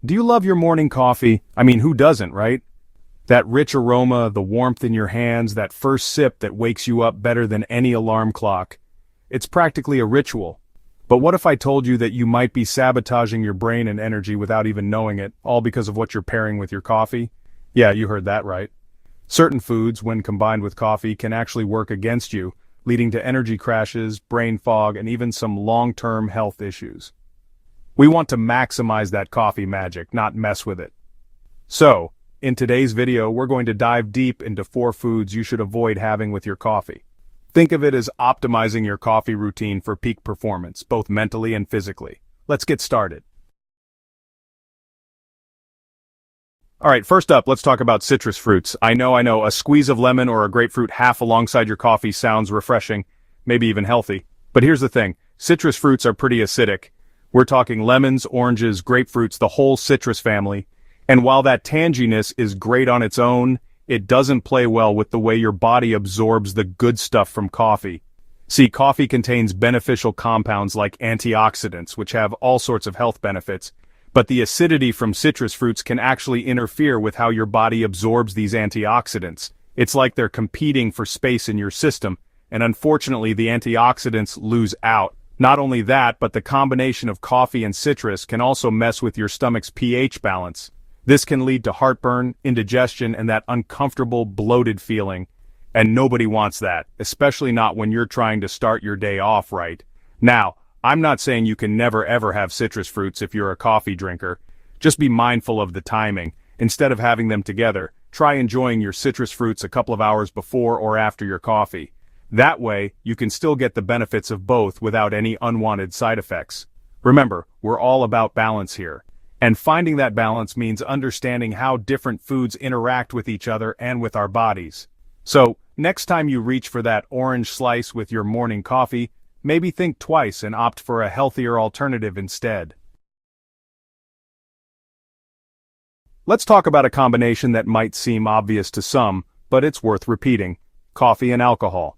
Do you love your morning coffee? I mean, who doesn't, right? That rich aroma, the warmth in your hands, that first sip that wakes you up better than any alarm clock. It's practically a ritual. But what if I told you that you might be sabotaging your brain and energy without even knowing it, all because of what you're pairing with your coffee? Yeah, you heard that right. Certain foods, when combined with coffee, can actually work against you, leading to energy crashes, brain fog, and even some long-term health issues. We want to maximize that coffee magic, not mess with it. So, in today's video, we're going to dive deep into 4 foods you should avoid having with your coffee. Think of it as optimizing your coffee routine for peak performance, both mentally and physically. Let's get started. Alright, first up, let's talk about citrus fruits. I know, a squeeze of lemon or a grapefruit half alongside your coffee sounds refreshing, maybe even healthy. But here's the thing, citrus fruits are pretty acidic. We're talking lemons, oranges, grapefruits, the whole citrus family. And while that tanginess is great on its own, it doesn't play well with the way your body absorbs the good stuff from coffee. See, coffee contains beneficial compounds like antioxidants, which have all sorts of health benefits. But the acidity from citrus fruits can actually interfere with how your body absorbs these antioxidants. It's like they're competing for space in your system, and unfortunately the antioxidants lose out. Not only that, but the combination of coffee and citrus can also mess with your stomach's pH balance. This can lead to heartburn, indigestion, and that uncomfortable, bloated feeling. And nobody wants that, especially not when you're trying to start your day off right. Now, I'm not saying you can never ever have citrus fruits if you're a coffee drinker. Just be mindful of the timing. Instead of having them together, try enjoying your citrus fruits a couple of hours before or after your coffee. That way, you can still get the benefits of both without any unwanted side effects. Remember, we're all about balance here. And finding that balance means understanding how different foods interact with each other and with our bodies. So, next time you reach for that orange slice with your morning coffee, maybe think twice and opt for a healthier alternative instead. Let's talk about a combination that might seem obvious to some, but it's worth repeating: coffee and alcohol.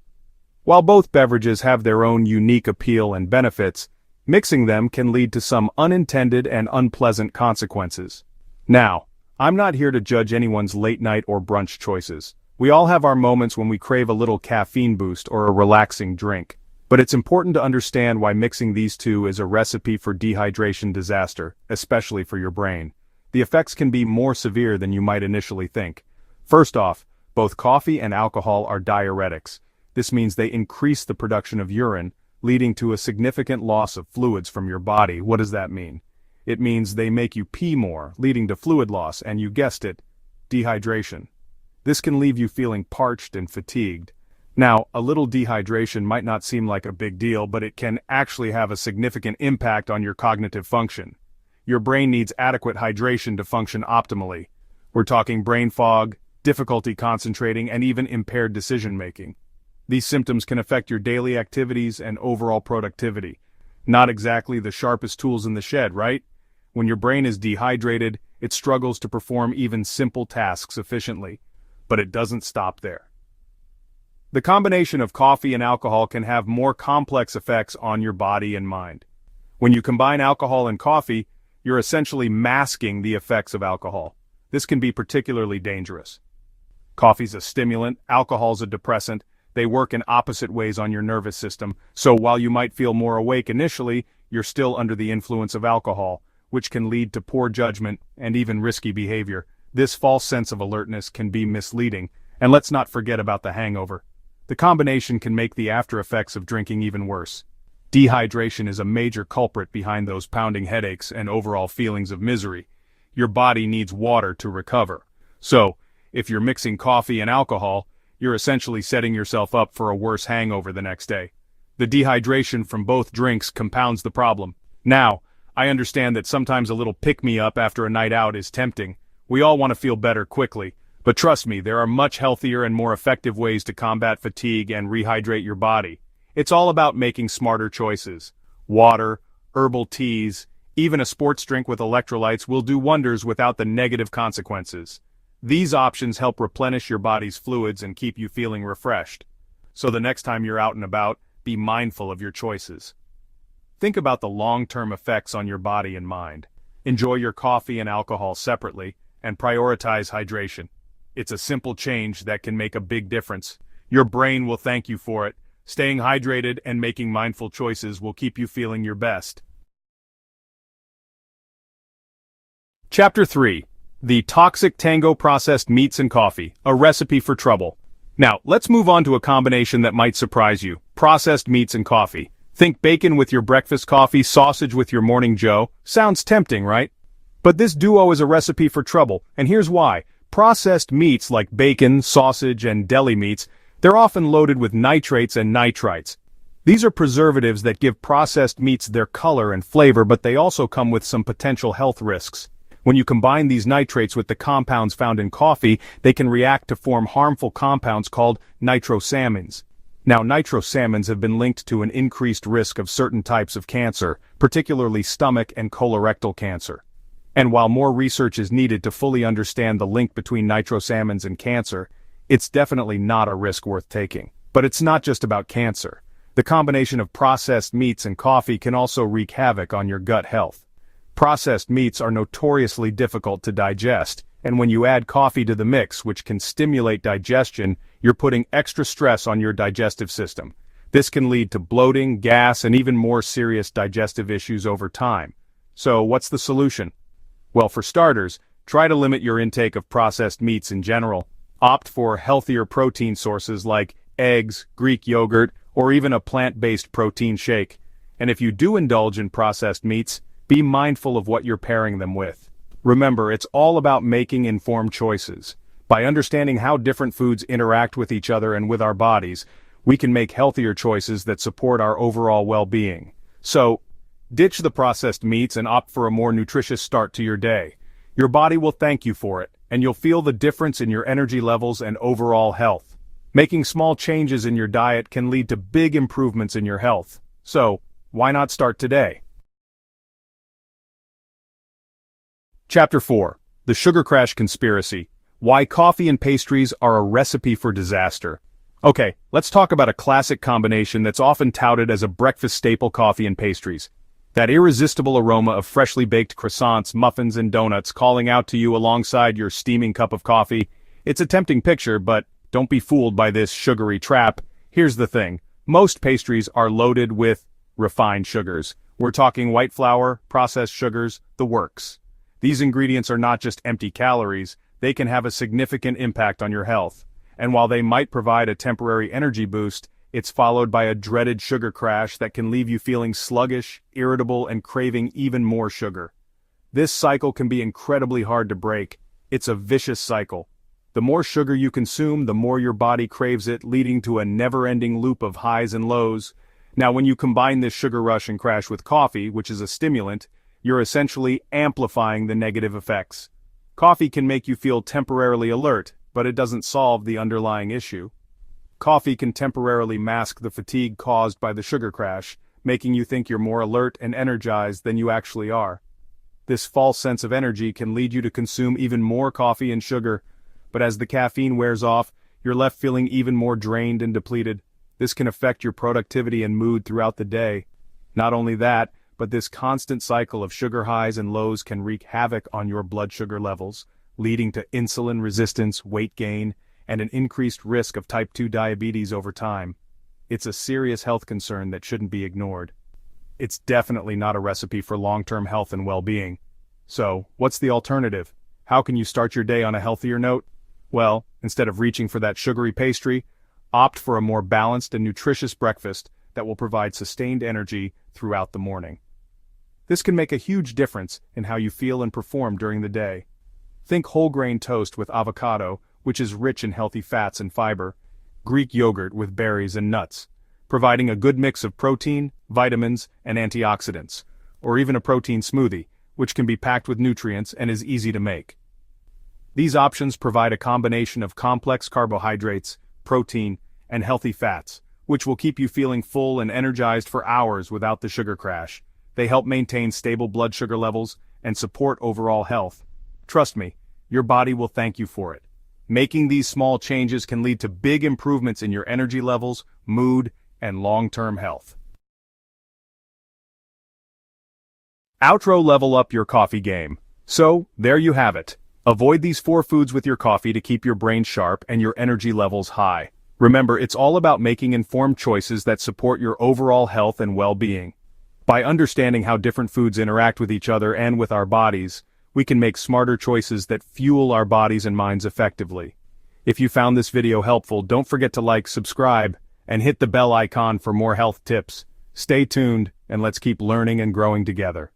While both beverages have their own unique appeal and benefits, mixing them can lead to some unintended and unpleasant consequences. Now, I'm not here to judge anyone's late night or brunch choices. We all have our moments when we crave a little caffeine boost or a relaxing drink. But it's important to understand why mixing these two is a recipe for dehydration disaster, especially for your brain. The effects can be more severe than you might initially think. First off, both coffee and alcohol are diuretics. This means they increase the production of urine, leading to a significant loss of fluids from your body. What does that mean? It means they make you pee more, leading to fluid loss, and you guessed it, dehydration. This can leave you feeling parched and fatigued. Now, a little dehydration might not seem like a big deal, but it can actually have a significant impact on your cognitive function. Your brain needs adequate hydration to function optimally. We're talking brain fog, difficulty concentrating, and even impaired decision-making. These symptoms can affect your daily activities and overall productivity. Not exactly the sharpest tools in the shed, right? When your brain is dehydrated, it struggles to perform even simple tasks efficiently. But it doesn't stop there. The combination of coffee and alcohol can have more complex effects on your body and mind. When you combine alcohol and coffee, you're essentially masking the effects of alcohol. This can be particularly dangerous. Coffee's a stimulant, alcohol's a depressant. They work in opposite ways on your nervous system, so while you might feel more awake initially, you're still under the influence of alcohol, which can lead to poor judgment and even risky behavior. This false sense of alertness can be misleading, and let's not forget about the hangover. The combination can make the after effects of drinking even worse. Dehydration is a major culprit behind those pounding headaches and overall feelings of misery. Your body needs water to recover. So, if you're mixing coffee and alcohol, you're essentially setting yourself up for a worse hangover the next day. The dehydration from both drinks compounds the problem. Now, I understand that sometimes a little pick-me-up after a night out is tempting. We all want to feel better quickly. But trust me, there are much healthier and more effective ways to combat fatigue and rehydrate your body. It's all about making smarter choices. Water, herbal teas, even a sports drink with electrolytes will do wonders without the negative consequences. These options help replenish your body's fluids and keep you feeling refreshed. So the next time you're out and about, be mindful of your choices. Think about the long-term effects on your body and mind. Enjoy your coffee and alcohol separately, and prioritize hydration. It's a simple change that can make a big difference. Your brain will thank you for it. Staying hydrated and making mindful choices will keep you feeling your best. Chapter 3. The Toxic Tango Processed Meats and Coffee, a Recipe for Trouble. Now, let's move on to a combination that might surprise you. Processed meats and coffee. Think bacon with your breakfast coffee, sausage with your morning joe. Sounds tempting, right? But this duo is a recipe for trouble, and here's why. Processed meats like bacon, sausage, and deli meats, they're often loaded with nitrates and nitrites. These are preservatives that give processed meats their color and flavor, but they also come with some potential health risks. When you combine these nitrates with the compounds found in coffee, they can react to form harmful compounds called nitrosamines. Now, nitrosamines have been linked to an increased risk of certain types of cancer, particularly stomach and colorectal cancer. And while more research is needed to fully understand the link between nitrosamines and cancer, it's definitely not a risk worth taking. But it's not just about cancer. The combination of processed meats and coffee can also wreak havoc on your gut health. Processed meats are notoriously difficult to digest, and when you add coffee to the mix, which can stimulate digestion, you're putting extra stress on your digestive system. This can lead to bloating, gas, and even more serious digestive issues over time. So, what's the solution? Well, for starters, try to limit your intake of processed meats in general. Opt for healthier protein sources like eggs, Greek yogurt, or even a plant-based protein shake. And if you do indulge in processed meats, be mindful of what you're pairing them with. Remember, it's all about making informed choices. By understanding how different foods interact with each other and with our bodies, we can make healthier choices that support our overall well-being. So, ditch the processed meats and opt for a more nutritious start to your day. Your body will thank you for it, and you'll feel the difference in your energy levels and overall health. Making small changes in your diet can lead to big improvements in your health. So, why not start today? Chapter 4. The Sugar Crash Conspiracy. Why Coffee and Pastries Are a Recipe for Disaster. Okay, let's talk about a classic combination that's often touted as a breakfast staple: coffee and pastries. That irresistible aroma of freshly baked croissants, muffins, and donuts calling out to you alongside your steaming cup of coffee. It's a tempting picture, but don't be fooled by this sugary trap. Here's the thing. Most pastries are loaded with refined sugars. We're talking white flour, processed sugars, the works. These ingredients are not just empty calories, they can have a significant impact on your health. And while they might provide a temporary energy boost, it's followed by a dreaded sugar crash that can leave you feeling sluggish, irritable, and craving even more sugar. This cycle can be incredibly hard to break. It's a vicious cycle. The more sugar you consume, the more your body craves it, leading to a never-ending loop of highs and lows. Now, when you combine this sugar rush and crash with coffee, which is a stimulant, you're essentially amplifying the negative effects. Coffee can make you feel temporarily alert, but it doesn't solve the underlying issue. Coffee can temporarily mask the fatigue caused by the sugar crash, making you think you're more alert and energized than you actually are. This false sense of energy can lead you to consume even more coffee and sugar, but as the caffeine wears off, you're left feeling even more drained and depleted. This can affect your productivity and mood throughout the day. Not only that, but this constant cycle of sugar highs and lows can wreak havoc on your blood sugar levels, leading to insulin resistance, weight gain, and an increased risk of type 2 diabetes over time. It's a serious health concern that shouldn't be ignored. It's definitely not a recipe for long-term health and well-being. So, what's the alternative? How can you start your day on a healthier note? Well, instead of reaching for that sugary pastry, opt for a more balanced and nutritious breakfast that will provide sustained energy throughout the morning. This can make a huge difference in how you feel and perform during the day. Think whole grain toast with avocado, which is rich in healthy fats and fiber, Greek yogurt with berries and nuts, providing a good mix of protein, vitamins, and antioxidants, or even a protein smoothie, which can be packed with nutrients and is easy to make. These options provide a combination of complex carbohydrates, protein, and healthy fats, which will keep you feeling full and energized for hours without the sugar crash. They help maintain stable blood sugar levels and support overall health. Trust me, your body will thank you for it. Making these small changes can lead to big improvements in your energy levels, mood, and long-term health. Outro level up your coffee game. So, there you have it. Avoid these 4 foods with your coffee to keep your brain sharp and your energy levels high. Remember, it's all about making informed choices that support your overall health and well-being. By understanding how different foods interact with each other and with our bodies, we can make smarter choices that fuel our bodies and minds effectively. If you found this video helpful, don't forget to like, subscribe, and hit the bell icon for more health tips. Stay tuned, and let's keep learning and growing together.